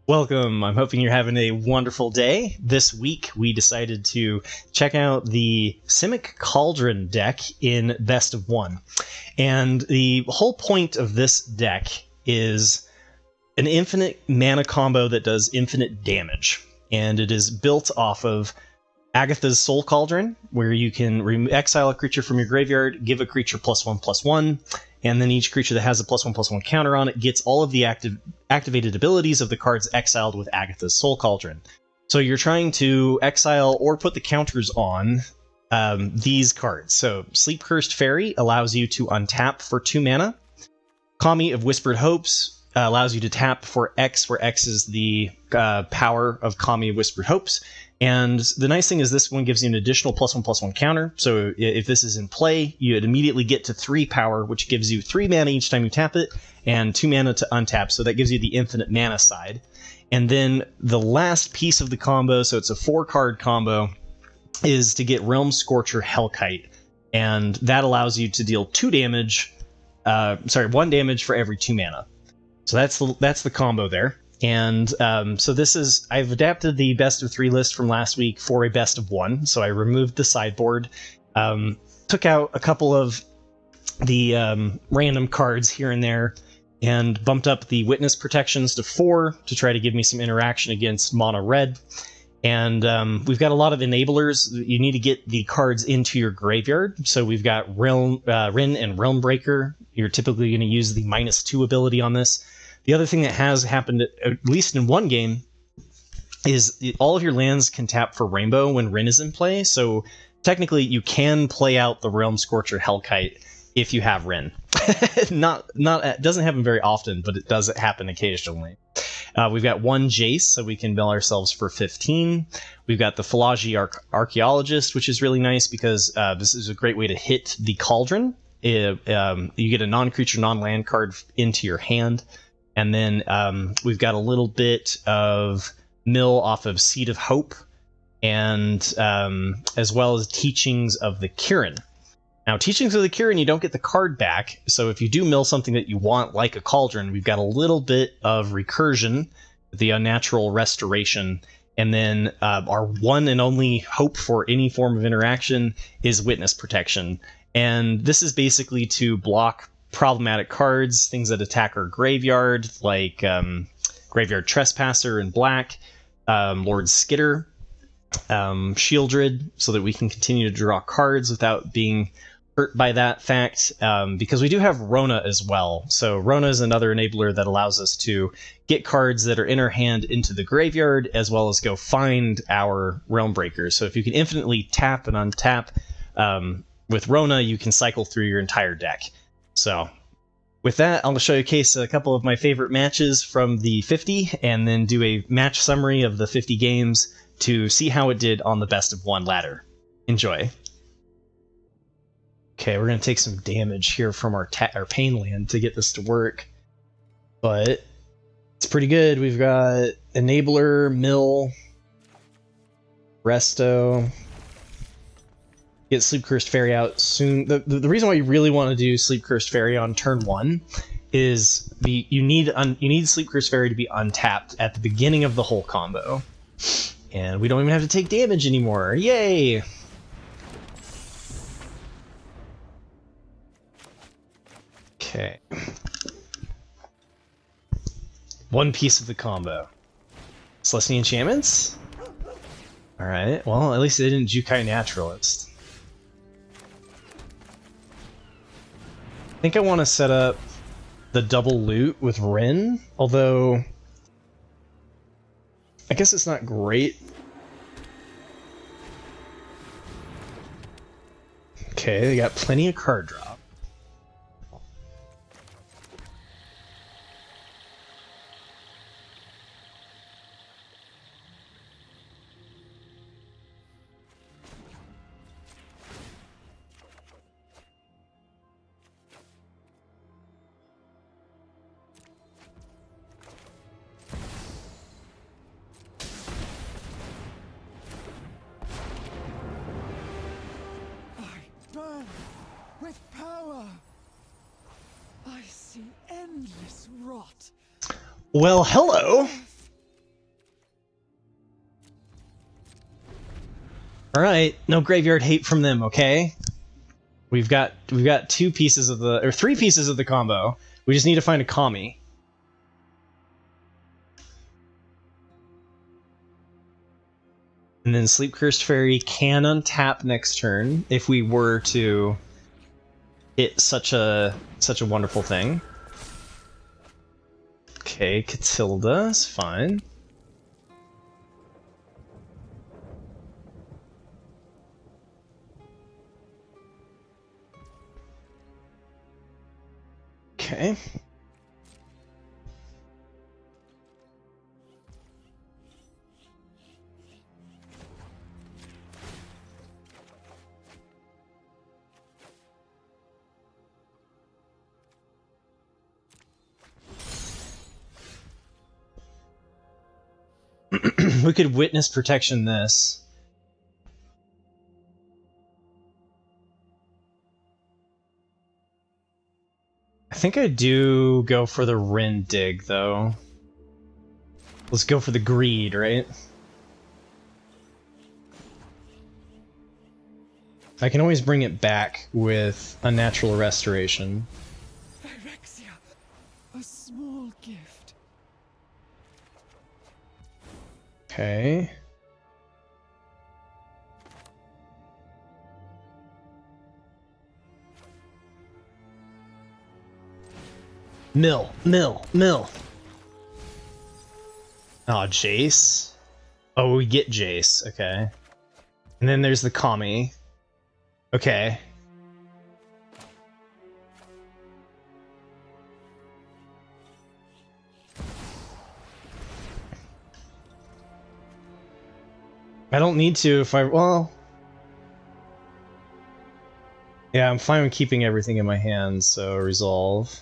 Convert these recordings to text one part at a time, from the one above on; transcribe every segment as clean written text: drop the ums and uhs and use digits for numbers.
Welcome. I'm hoping you're having a wonderful day. This week, we decided to check out the Simic Cauldron deck in Best of 1. And the whole point of this deck is an infinite mana combo that does infinite damage. And it is built off of Agatha's Soul Cauldron, where you can exile a creature from your graveyard, give a creature +1/+1, and then each creature that has a +1/+1 counter on it gets all of the activated abilities of the cards exiled with Agatha's Soul Cauldron. So you're trying to exile or put the counters on these cards. So Sleep Cursed Fairy allows you to untap for 2 mana. Kami of Whispered Hopes allows you to tap for X, where X is the power of Kami of Whispered Hopes. And the nice thing is this one gives you an additional +1/+1 counter. So if this is in play, you'd immediately get to 3 power, which gives you 3 mana each time you tap it, and 2 mana to untap. So that gives you the infinite mana side. And then the last piece of the combo, so it's a 4-card combo, is to get Realm Scorcher Hellkite. And that allows you to deal 1 damage for every 2 mana. So that's the combo there. And so I've adapted the best of 3 list from last week for a best of 1. So I removed the sideboard, took out a couple of the random cards here and there, and bumped up the witness protections to 4 to try to give me some interaction against mono red. And we've got a lot of enablers. You need to get the cards into your graveyard. So we've got Rin and Realm Breaker. You're typically going to use the -2 ability on this. The other thing that has happened, at least in one game, is all of your lands can tap for Rainbow when Rin is in play. So technically, you can play out the Realm Scorcher Hellkite if you have Rin. It doesn't happen very often, but it does happen occasionally. We've got 1 Jace, so we can mill ourselves for 15. We've got the Philology Archaeologist, which is really nice because this is a great way to hit the Cauldron. You get a non-creature, non-land card into your hand. And then we've got a little bit of mill off of Seed of Hope, and as well as Teachings of the Kirin. Now, Teachings of the Kirin, you don't get the card back, so if you do mill something that you want, like a Cauldron, we've got a little bit of Recursion, the Unnatural Restoration, and then our one and only hope for any form of interaction is Witness Protection. And this is basically to block problematic cards, things that attack our graveyard, like Graveyard Trespasser in black, Lord Skitter, Shieldred, so that we can continue to draw cards without being hurt by that fact, because we do have Rona as well. So Rona is another enabler that allows us to get cards that are in our hand into the graveyard, as well as go find our Realm Breakers. So if you can infinitely tap and untap with Rona, you can cycle through your entire deck. So, with that, I'm going to showcase a couple of my favorite matches from the 50, and then do a match summary of the 50 games to see how it did on the best of 1 ladder. Enjoy. Okay, we're going to take some damage here from our pain land to get this to work, but it's pretty good. We've got Enabler, Mill, Resto. Get Sleep Cursed Fairy out soon. The reason why you really want to do Sleep Cursed Fairy on turn 1 is you need Sleep Cursed Fairy to be untapped at the beginning of the whole combo, and we don't even have to take damage anymore. Yay! Okay. One piece of the combo. Selesnya Enchantments? Alright, well, at least they didn't Jukai Naturalist. I think I want to set up the double loot with Rin, although I guess it's not great. Okay, they got plenty of card draw. With power, I see endless rot. Well, hello. All right, no graveyard hate from them, okay? We've got 2 pieces of the, or 3 pieces of the combo. We just need to find a Kami. And then Sleep Cursed Fairy can untap next turn if we were to hit such a wonderful thing. Okay, Catilda is fine. Okay. We could Witness Protection this. I think I do go for the Rin Dig, though. Let's go for the Greed, right? I can always bring it back with Unnatural Restoration. Phyrexia, a small gift. Okay. Mill. Oh, Jace. Oh, we get Jace. Okay. And then there's the Kami. Okay. I don't need to if I... Well... Yeah, I'm fine with keeping everything in my hands, so resolve.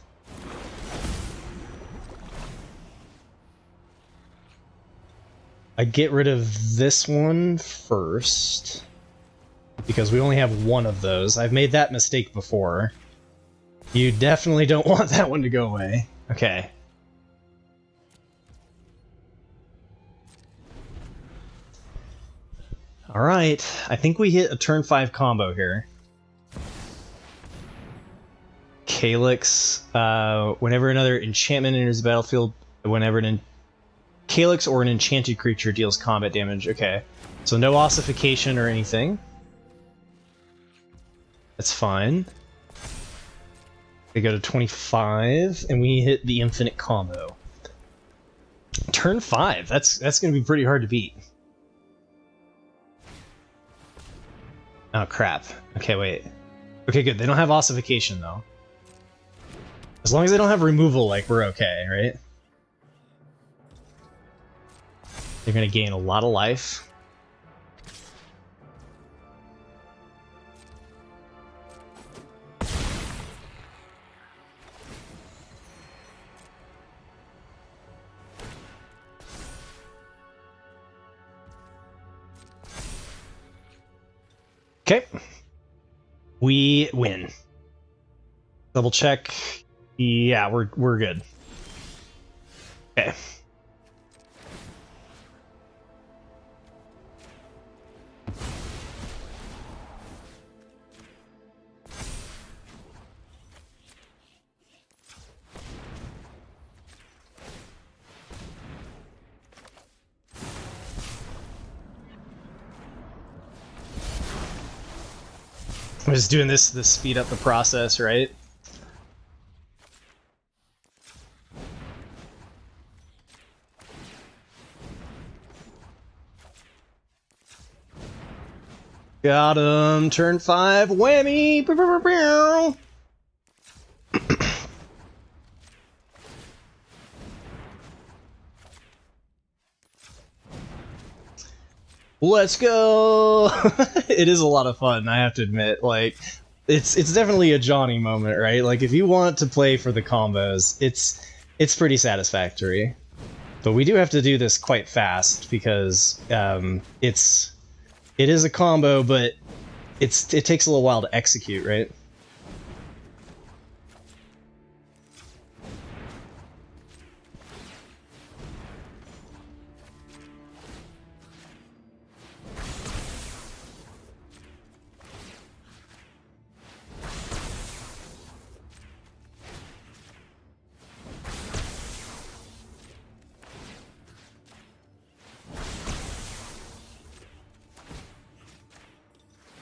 I get rid of this one first, because we only have one of those. I've made that mistake before. You definitely don't want that one to go away. Okay. Alright, I think we hit a turn 5 combo here. Calyx, whenever another enchantment enters the battlefield, whenever Calyx or an enchanted creature deals combat damage. Okay, so no ossification or anything. That's fine. We go to 25, and we hit the infinite combo. Turn 5. That's going to be pretty hard to beat. Oh crap. Okay, wait. Okay, good. They don't have ossification though. As long as they don't have removal, like, we're okay, right? They're gonna gain a lot of life. Okay. We win. Double check. Yeah, we're good. Okay. I'm just doing this to speed up the process, right? Got him! Turn 5, whammy! Bow, bow, bow, bow. Let's go! It is a lot of fun, I have to admit. Like, it's definitely a Johnny moment, right? Like, if you want to play for the combos, it's pretty satisfactory. But we do have to do this quite fast because it is a combo, but it takes a little while to execute, right?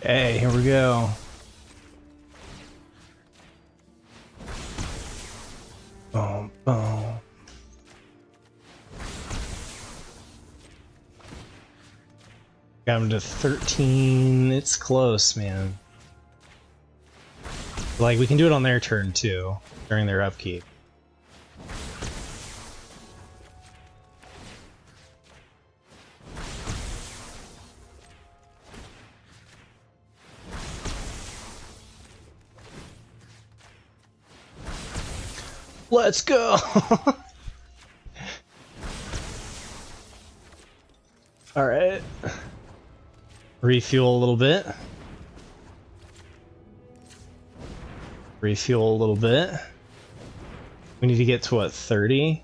Hey, here we go. Boom, boom. Got him to 13. It's close, man. Like, we can do it on their turn, too, during their upkeep. Let's go! Alright. Refuel a little bit. Refuel a little bit. We need to get to what, 30?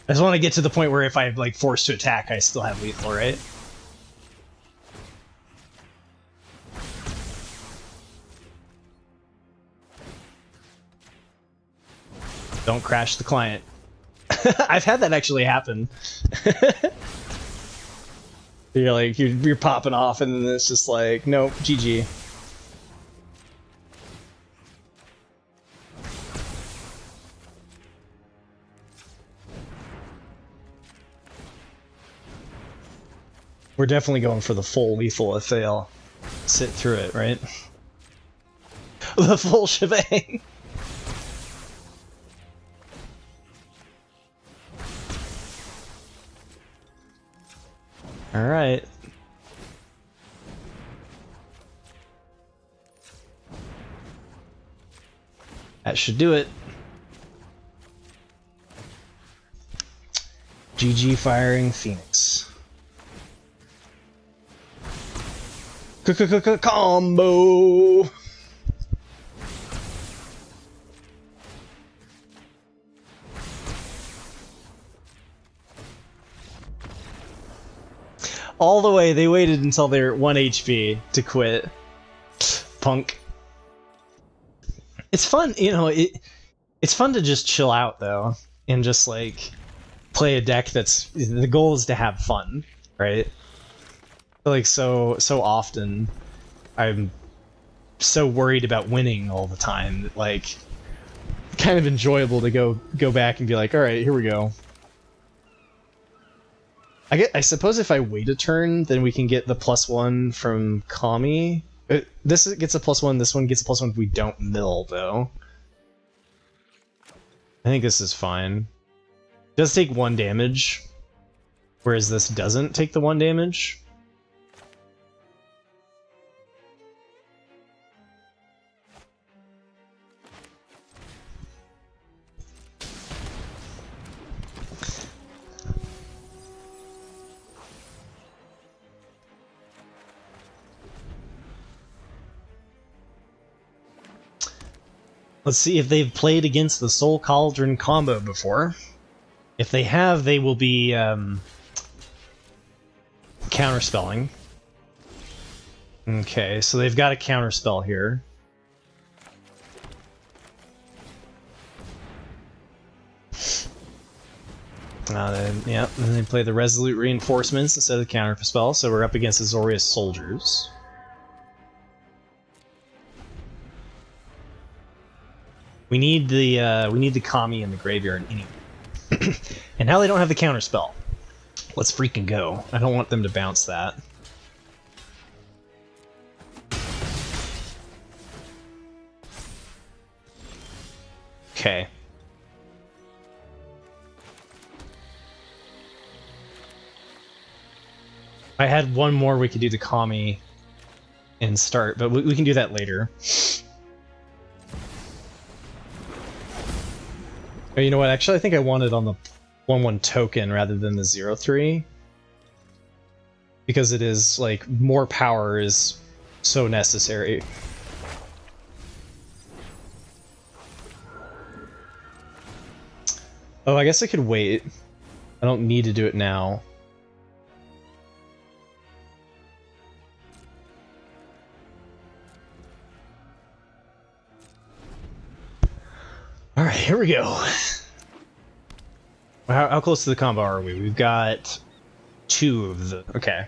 I just want to get to the point where if I'm like forced to attack, I still have lethal, right? Don't crash the client. I've had that actually happen. You're like, you're popping off and then it's just like, nope, GG. We're definitely going for the full lethal if they'll sit through it, right? The full shebang. All right. That should do it. GG firing Phoenix. Combo. All the way, they waited until they're 1 HP to quit. Punk. It's fun, you know, it's fun to just chill out though and just like play a deck that's, the goal is to have fun, right? Like so often I'm so worried about winning all the time that like kind of enjoyable to go back and be like, all right, here we go. I suppose if I wait a turn, then we can get the +1 from Kami. This gets a +1, this one gets a +1 if we don't mill, though. I think this is fine. It does take 1 damage, whereas this doesn't take the 1 damage. Let's see if they've played against the Soul Cauldron combo before. If they have, they will be counterspelling. Okay, so they've got a counterspell here. And they play the Resolute Reinforcements instead of the counterspell, so we're up against Azorius Soldiers. We need the Kami in the graveyard anyway. And now they don't have the counterspell. Let's freaking go. I don't want them to bounce that. Okay. I had one more we could do the Kami and start, but we can do that later. Oh, you know what? Actually, I think I want it on the 1/1 token rather than the 0/3. Because it is, like, more power is so necessary. Oh, I guess I could wait. I don't need to do it now. All right, here we go. How close to the combo are we? We've got 2 of the... Okay.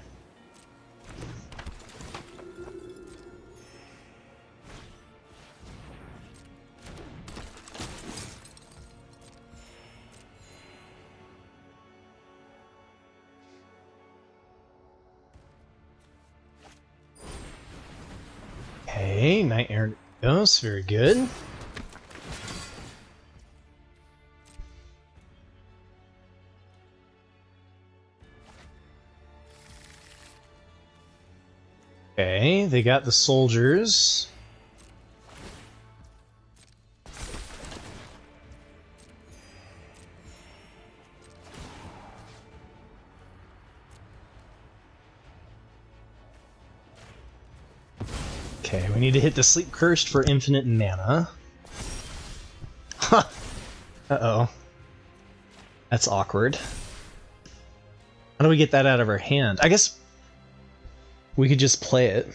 Okay, Night Air goes, very good. Okay, they got the soldiers. Okay, we need to hit the Sleep Cursed for infinite mana. Huh. Uh-oh. That's awkward. How do we get that out of our hand? I guess we could just play it.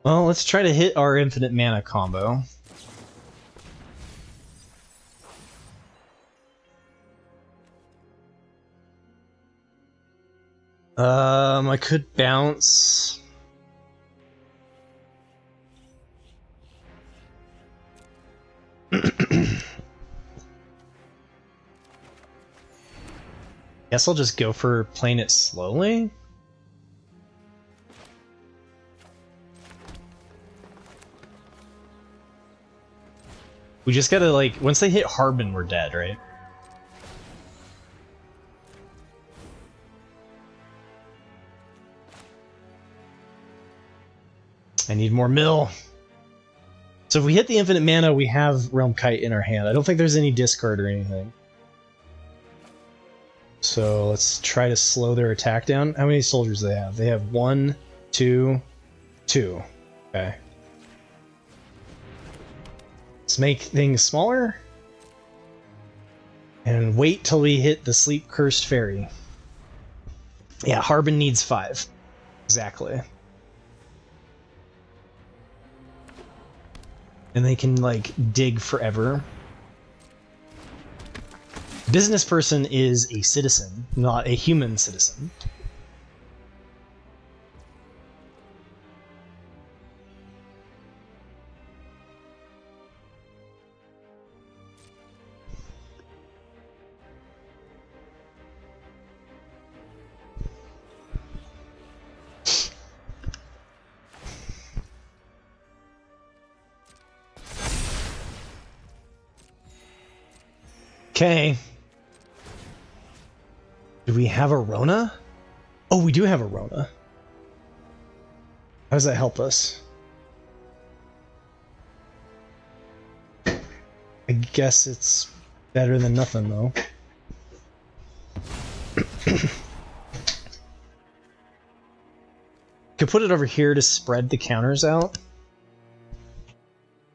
Well, let's try to hit our infinite mana combo. I could bounce. Guess I'll just go for playing it slowly. We just gotta, like, once they hit Harbin, we're dead, right? I need more mill. So if we hit the infinite mana, we have Realm Kite in our hand. I don't think there's any discard or anything. So let's try to slow their attack down. How many soldiers do they have? They have 1, 2, 2. Okay. Let's make things smaller. And wait till we hit the Sleep Cursed Fairy. Yeah, Harbin needs 5. Exactly. And they can, like, dig forever. Business person is a citizen, not a human citizen. Okay. Do we have a Rona? Oh, we do have a Rona. How does that help us? I guess it's better than nothing, though. Could put it over here to spread the counters out.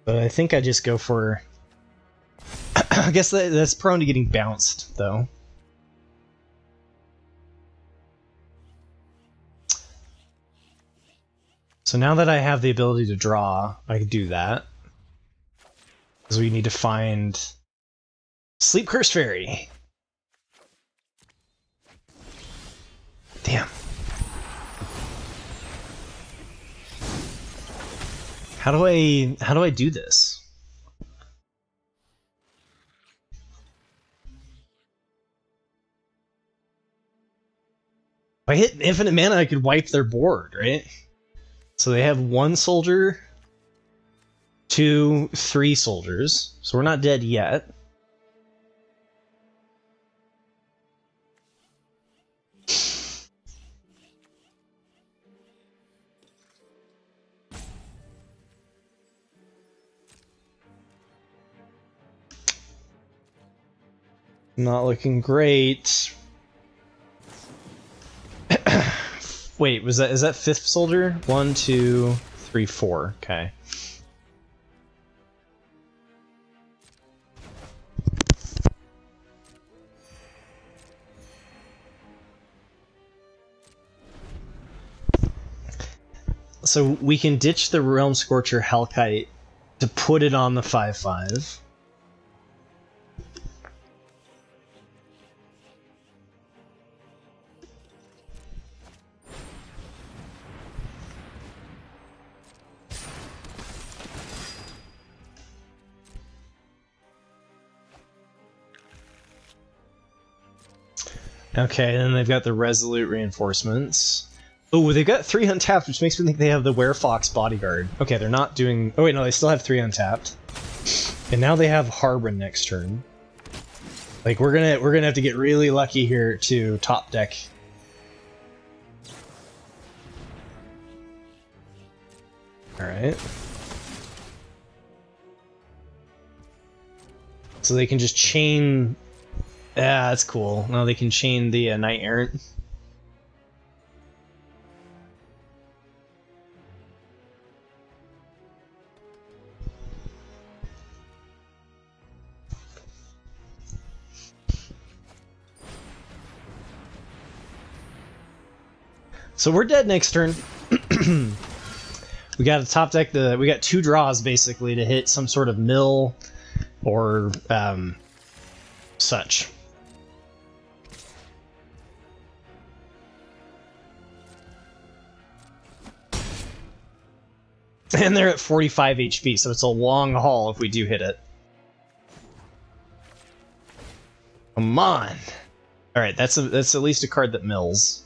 But I think I just go for... I guess that's prone to getting bounced, though. So now that I have the ability to draw, I can do that. Because we need to find Sleep Cursed Fairy. Damn. How do I do this? If I hit infinite mana, I could wipe their board, right? So they have 1 soldier, 2, 3 soldiers. So we're not dead yet. Not looking great. Wait, is that 5th soldier? 1, 2, 3, 4. Okay. So we can ditch the Realm Scorcher Hellkite to put it on the 5/5. Okay, and then they've got the Resolute Reinforcements. Oh, they've got 3 untapped, which makes me think they have the Werefox Bodyguard. Okay, they're not doing... Oh wait, no, they still have 3 untapped. And now they have Harbin next turn. Like, we're gonna have to get really lucky here to top deck. Alright. So they can just chain... Yeah, that's cool. Now they can chain the Knight Errant. So we're dead next turn. We got to top deck the... We got 2 draws, basically, to hit some sort of mill or such. And they're at 45 HP, so it's a long haul if we do hit it. Come on! Alright, that's at least a card that mills.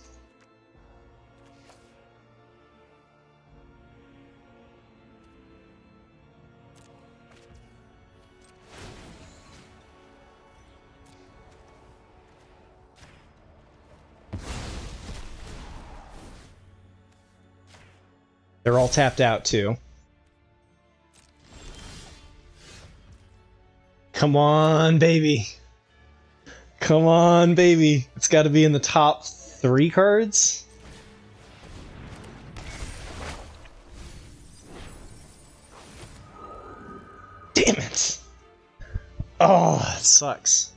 They're all tapped out, too. Come on, baby. Come on, baby. It's got to be in the top 3 cards. Damn it. Oh, it sucks.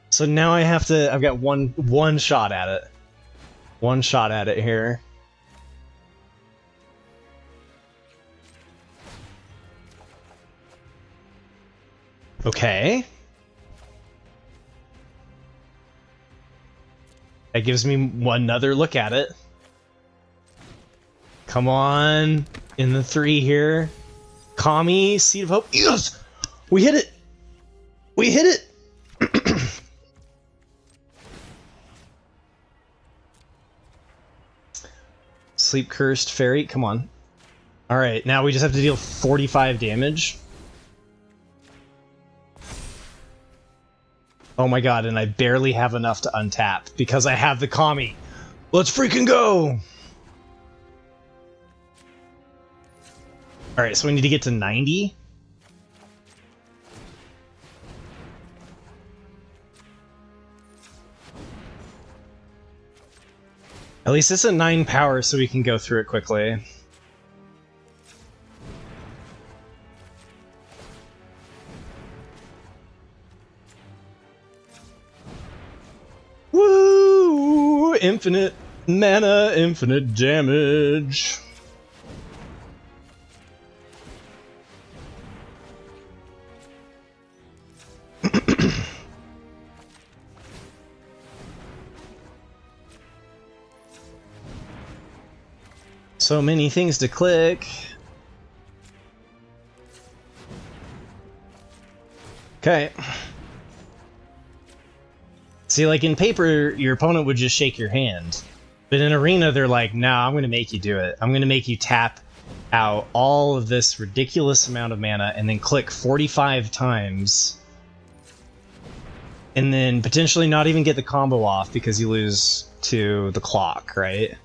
So now I have to... I've got one shot at it. One shot at it here. Okay. That gives me another look at it. Come on. In the 3 here. Kami, Seed of Hope. Yes! We hit it! We hit it! Sleep Cursed Fairy. Come on. Alright, now we just have to deal 45 damage. Oh my god, and I barely have enough to untap because I have the Kami. Let's freaking go! Alright, so we need to get to 90. At least it's a 9 power so we can go through it quickly. Woo! Infinite mana, infinite damage. So many things to click. Okay. See, like in paper, your opponent would just shake your hand. But in Arena, they're like, nah, I'm going to make you do it. I'm going to make you tap out all of this ridiculous amount of mana and then click 45 times. And then potentially not even get the combo off because you lose to the clock, right?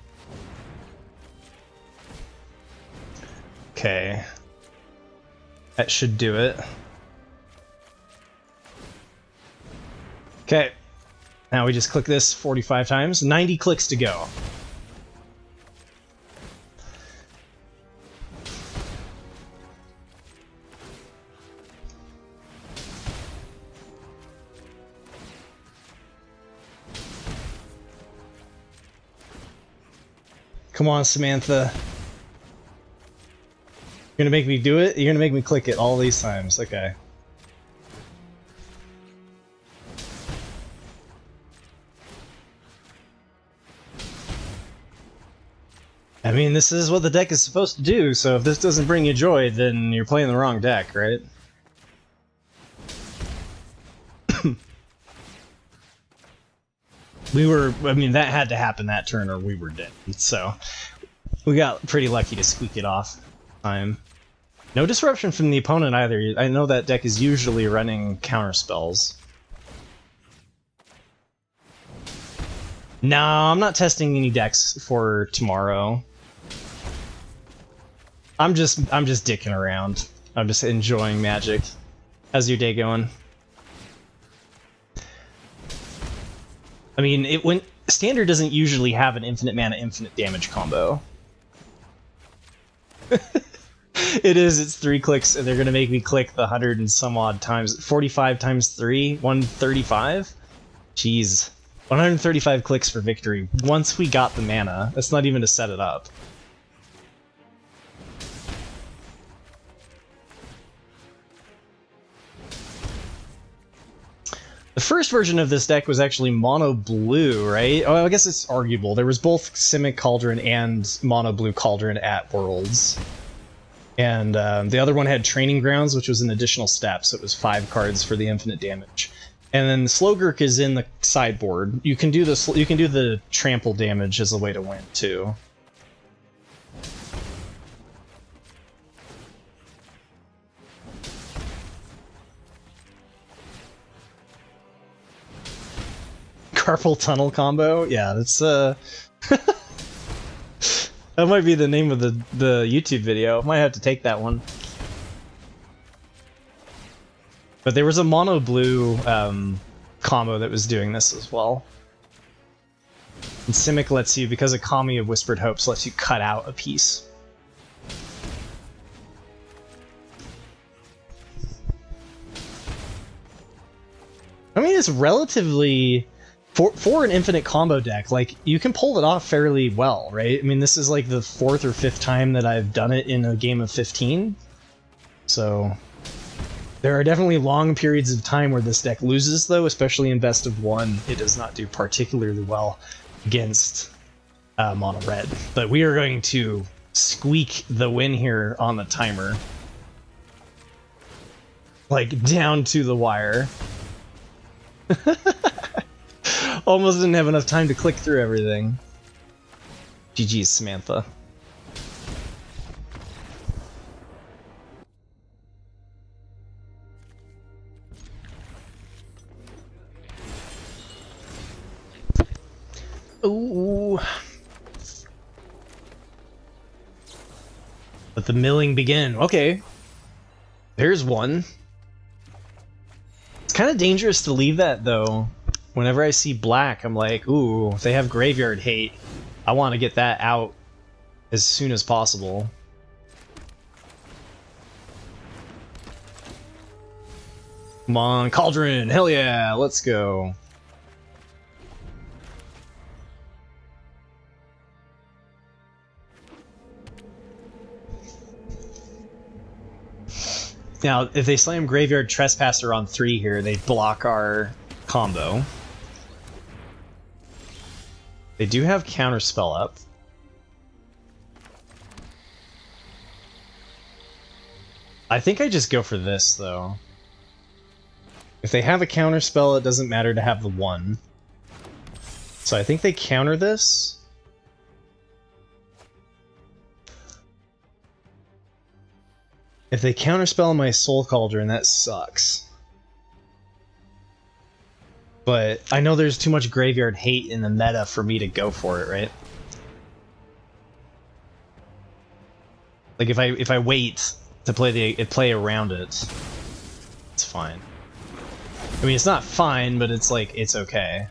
Okay. That should do it. Okay. Now we just click this 45 times. 90 clicks to go. Come on, Samantha. You're gonna make me do it? You're gonna make me click it all these times. Okay. I mean, this is what the deck is supposed to do, so if this doesn't bring you joy, then you're playing the wrong deck, right? I mean, that had to happen that turn or we were dead, so we got pretty lucky to squeak it off. No disruption from the opponent either. I know that deck is usually running counter spells. No, I'm not testing any decks for tomorrow. I'm just dicking around. I'm just enjoying Magic. How's your day going? I mean, when Standard doesn't usually have an infinite mana, infinite damage combo. It's 3 clicks, and they're gonna make me click the 100 and some odd times. 45 times 3, 135? Jeez. 135 clicks for victory. Once we got the mana, that's not even to set it up. The first version of this deck was actually mono blue, right? Oh, I guess it's arguable. There was both Simic Cauldron and mono blue Cauldron at Worlds. And the other one had Training Grounds, which was an additional step, so it was 5 cards for the infinite damage. And then Slogurk is in the sideboard. You can do the trample damage as a way to win too. Carpal tunnel combo? Yeah, that's that might be the name of the YouTube video. Might have to take that one. But there was a mono blue combo that was doing this as well. And Simic lets you, because of Kami of Whispered Hopes, lets you cut out a piece. I mean, it's relatively... For an infinite combo deck, like, you can pull it off fairly well, right? I mean, this is like the 4th or 5th time that I've done it in a game of 15. So... there are definitely long periods of time where this deck loses, though, especially in best of 1. It does not do particularly well against mono red. But we are going to squeak the win here on the timer. Like, down to the wire. Almost didn't have enough time to click through everything. GG's, Samantha. Ooh. Let the milling begin. Okay. There's one. It's kind of dangerous to leave that, though. Whenever I see black, I'm like, ooh, if they have graveyard hate, I want to get that out as soon as possible. Come on, Cauldron! Hell yeah! Let's go. Now, if they slam Graveyard Trespasser on 3 here, they block our combo. They do have Counterspell up. I think I just go for this, though. If they have a Counterspell, it doesn't matter to have the 1. So I think they counter this. If they counterspell my Soul Cauldron, that sucks. But I know there's too much graveyard hate in the meta for me to go for it, right? Like if I wait to play around it, it's fine. I mean, it's not fine, but it's like it's okay.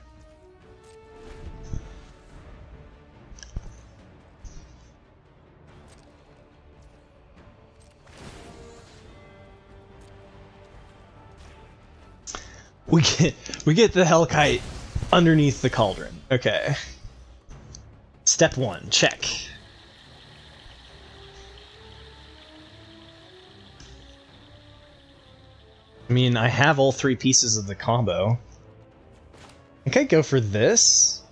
We get the Hellkite underneath the Cauldron. Okay. Step 1, check. I mean, I have all 3 pieces of the combo. I think I'd go for this.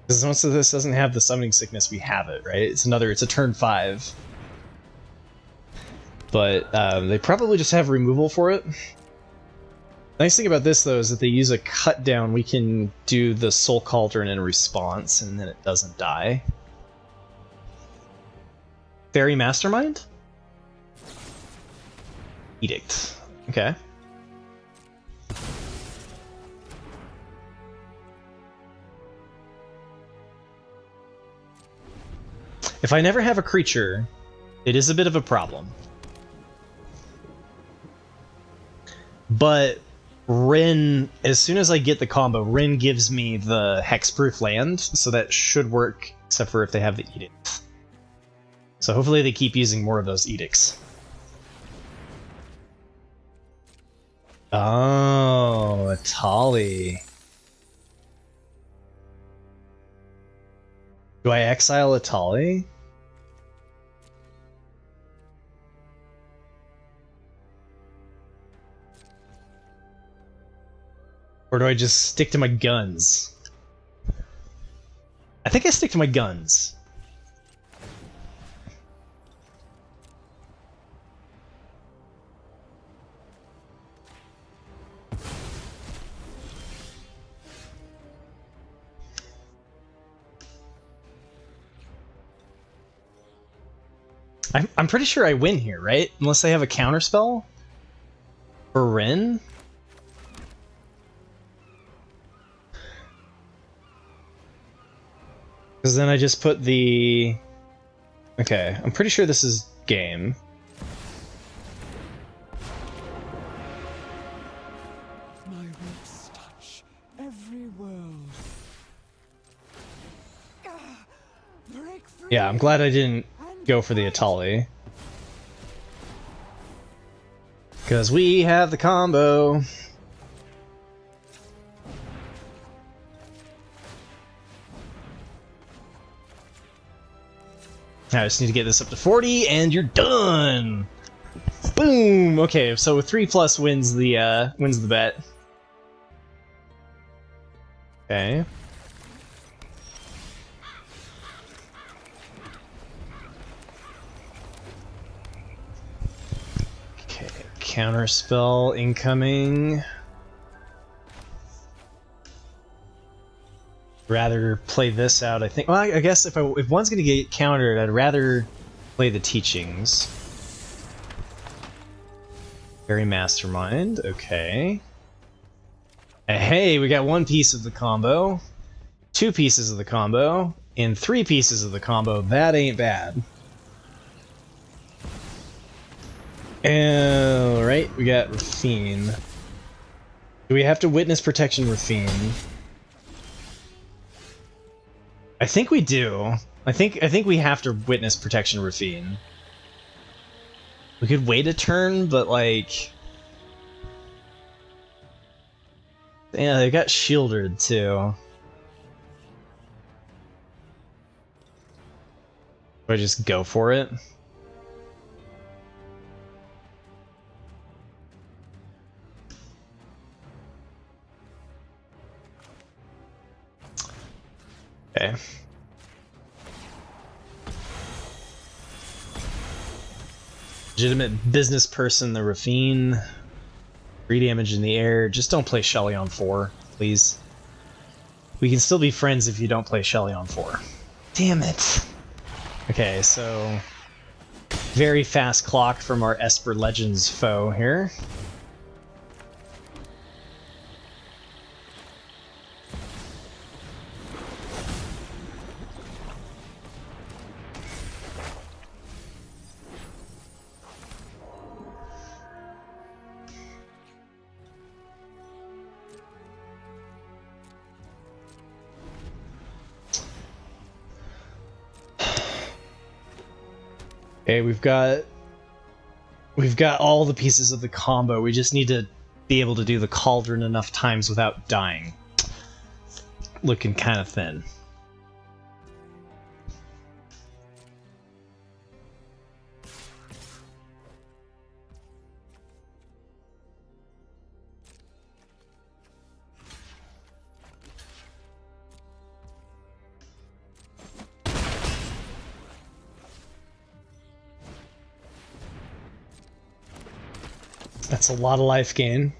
Because once this doesn't have the summoning sickness, we have it, right? It's a turn 5. But they probably just have removal for it. Nice thing about this, though, is that they use a cut down, we can do the Soul Cauldron in response, and then it doesn't die. Fairy Mastermind? Edict. Okay. If I never have a creature, it is a bit of a problem. But Rin, as soon as I get the combo, Rin gives me the hexproof land, so that should work, except for if they have the edict. So hopefully they keep using more of those edicts. Oh, Atali. Do I exile Atali? Or do I just stick to my guns? I think I stick to my guns. I'm pretty sure I win here, right? Unless they have a counterspell? For Rin? Because then I just put the... Okay, I'm pretty sure this is game. My roots touch every world. Break free. Yeah, I'm glad I didn't go for the Atali. Because we have the combo. I just need to get this up to 40, and you're done! Boom! Okay, so 3+ wins the bet. Okay. Okay, counterspell incoming. Rather play this out, I think. Well, I guess if one's gonna get countered, I'd rather play the teachings. Fairy Mastermind, okay. Hey, we got 1 piece of the combo, 2 pieces of the combo, and 3 pieces of the combo. That ain't bad. Alright, we got Rafine. Do we have to witness protection Rafine? I think we do. I think we have to witness protection Rafine. We could wait a turn, but like... Yeah, they got shielded too. Do I just go for it? Okay. Legitimate business person, the Rafine. 3 damage in the air. Just don't play Shelly on 4, please. We can still be friends if you don't play Shelly on 4. Damn it! Okay, so... Very fast clock from our Esper Legends foe here. Okay, we've got all the pieces of the combo. We just need to be able to do the cauldron enough times without dying. Looking kind of thin. That's a lot of life gain.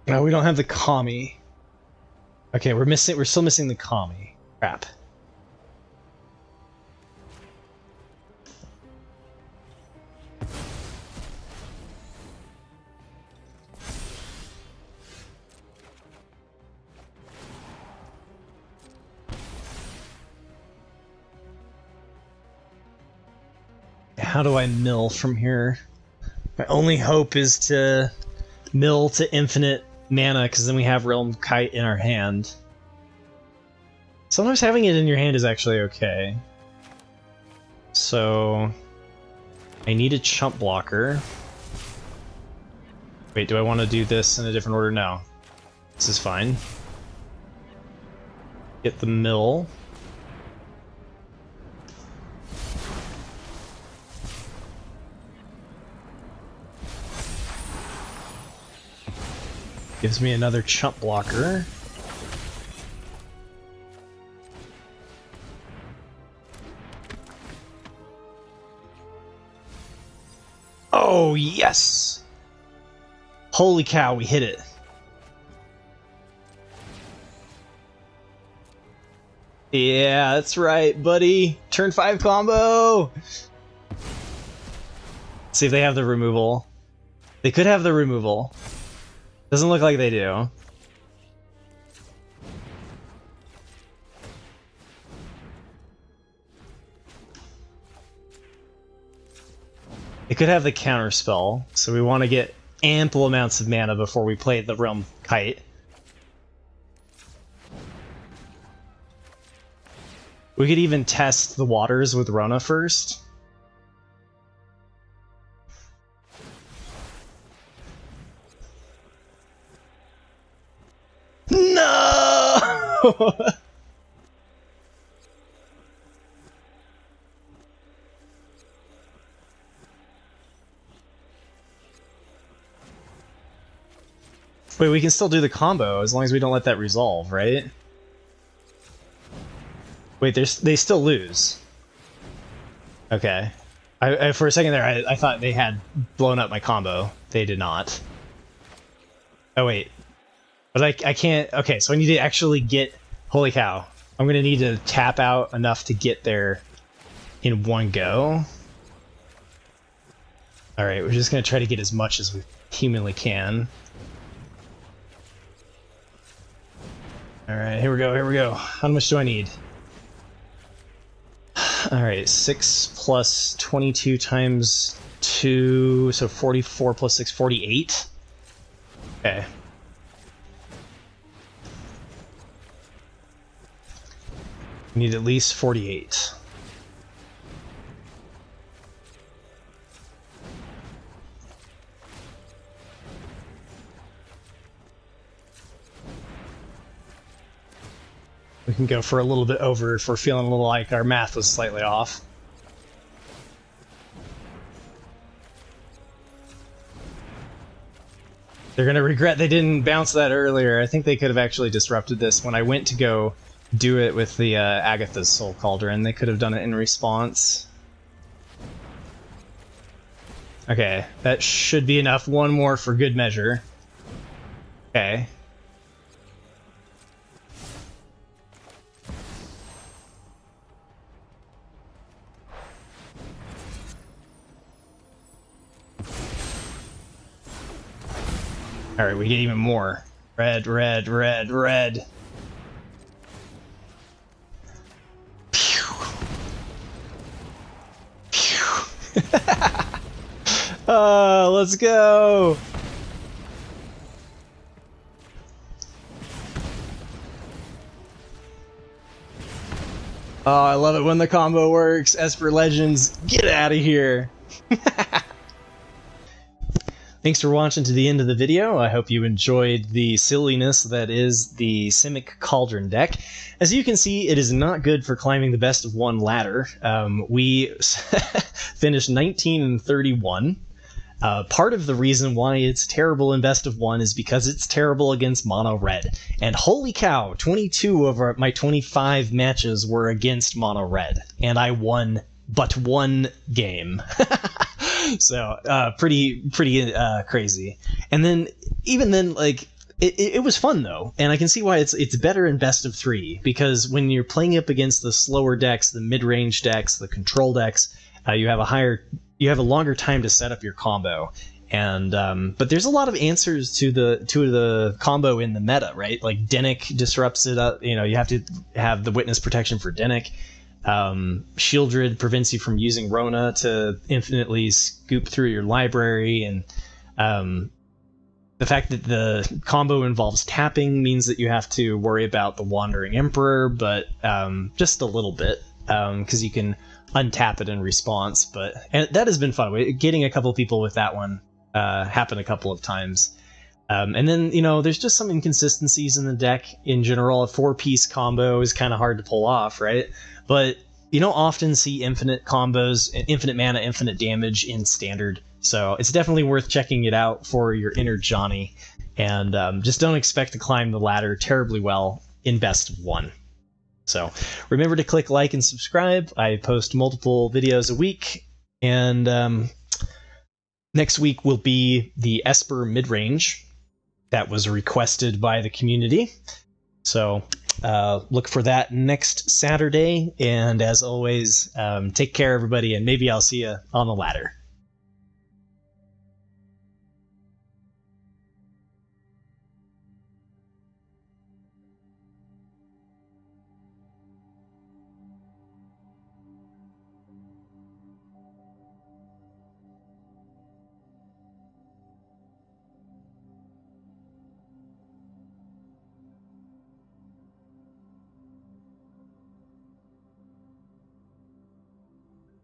No, we don't have the Kami. Okay, we're still missing the Kami. Crap. How do I mill from here? My only hope is to mill to infinite mana, because then we have Realm Kite in our hand. Sometimes having it in your hand is actually okay. So I need a chump blocker. Wait, do I want to do this in a different order? No. This is fine. Get the mill. Gives me another chump blocker. Oh, yes! Holy cow, we hit it. Yeah, that's right, buddy. Turn 5 combo! See if they have the removal. They could have the removal. Doesn't look like they do. It could have the counter spell, so we want to get ample amounts of mana before we play the Realm Kite. We could even test the waters with Rona first. No! Wait, we can still do the combo as long as we don't let that resolve, right? Wait, they still lose. Okay. I for a second there, I thought they had blown up my combo. They did not. Oh, wait. But I can't... Okay, so I need to actually get... Holy cow. I'm going to need to tap out enough to get there in one go. Alright, we're just going to try to get as much as we humanly can. Alright, here we go, here we go. How much do I need? Alright, 6 plus 22 times 2, so 44 plus 6, 48. Okay. We need at least 48. We can go for a little bit over if we're feeling a little like our math was slightly off. They're gonna regret they didn't bounce that earlier. I think they could have actually disrupted this when I went to go do it with the Agatha's Soul Cauldron. They could have done it in response. Okay, that should be enough. One more for good measure. Okay. Alright, we get even more. Red, red, red, red. Pew. Pew. Let's go! Oh, I love it when the combo works. Esper Legends, get out of here! Thanks for watching to the end of the video. I hope you enjoyed the silliness that is the Simic Cauldron deck. As you can see, it is not good for climbing the best of one ladder. We finished 19 and 31. Part of the reason why it's terrible in best of one is because it's terrible against mono red. And holy cow, 22 of my 25 matches were against mono red, and I won but one game. So pretty crazy. And then even then, like it was fun though, and I can see why it's better in best of three, because when you're playing up against the slower decks, the mid-range decks, the control decks, you have a longer time to set up your combo. And but there's a lot of answers to the combo in the meta, right? Like Dennick disrupts it up. You know, you have to have the witness protection for Dennick. Shieldred prevents you from using Rona to infinitely scoop through your library, and the fact that the combo involves tapping means that you have to worry about the Wandering Emperor, but just a little bit, because you can untap it in response. But and that has been fun. Getting a couple people with that one happened a couple of times. And then, you know, there's just some inconsistencies in the deck in general. A 4-piece combo is kind of hard to pull off, right? But you don't often see infinite combos, infinite mana, infinite damage in Standard. So it's definitely worth checking it out for your inner Johnny. And just don't expect to climb the ladder terribly well in best of one. So remember to click like and subscribe. I post multiple videos a week. And next week will be the Esper midrange. That was requested by the community. So look for that next Saturday. And as always, take care, everybody, and maybe I'll see you on the ladder.